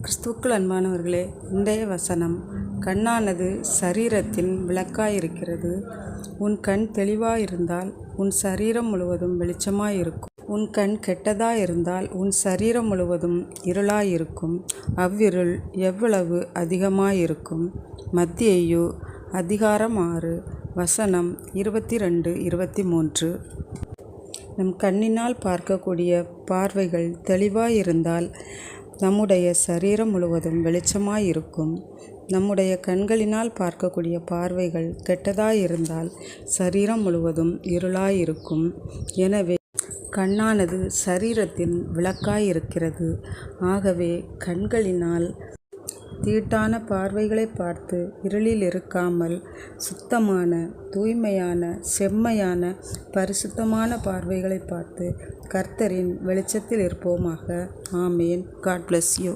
கிறிஸ்துவுக்குள் அன்பானவர்களே, இன்றைய வசனம், கண்ணானது சரீரத்தின் விளக்காயிருக்கிறது. உன் கண் தெளிவாயிருந்தால் உன் சரீரம் முழுவதும் வெளிச்சமாயிருக்கும். உன் கண் கெட்டதாயிருந்தால் உன் சரீரம் முழுவதும் இருளாயிருக்கும். அவ்விருள் எவ்வளவு அதிகமாயிருக்கும். மத்தேயு அதிகாரம் 6 வசனம் 22-23. நம் கண்ணினால் பார்க்கக்கூடிய பார்வைகள் தெளிவாயிருந்தால் நம்முடைய சரீரம் முழுவதும் வெளிச்சமாயிருக்கும். நம்முடைய கண்களினால் பார்க்கக்கூடிய பார்வைகள் கெட்டதாயிருந்தால் சரீரம் முழுவதும் இருளாயிருக்கும். எனவே கண்ணானது சரீரத்தின் விளக்காயிருக்கிறது. ஆகவே கண்களினால் தீட்டான பார்வைகளை பார்த்து இருளில் இருக்காமல் சுத்தமான, தூய்மையான, செம்மையான, பரிசுத்தமான பார்வைகளை பார்த்து கர்த்தரின் வெளிச்சத்தில் இருப்போமாக. ஆமேன். God bless you.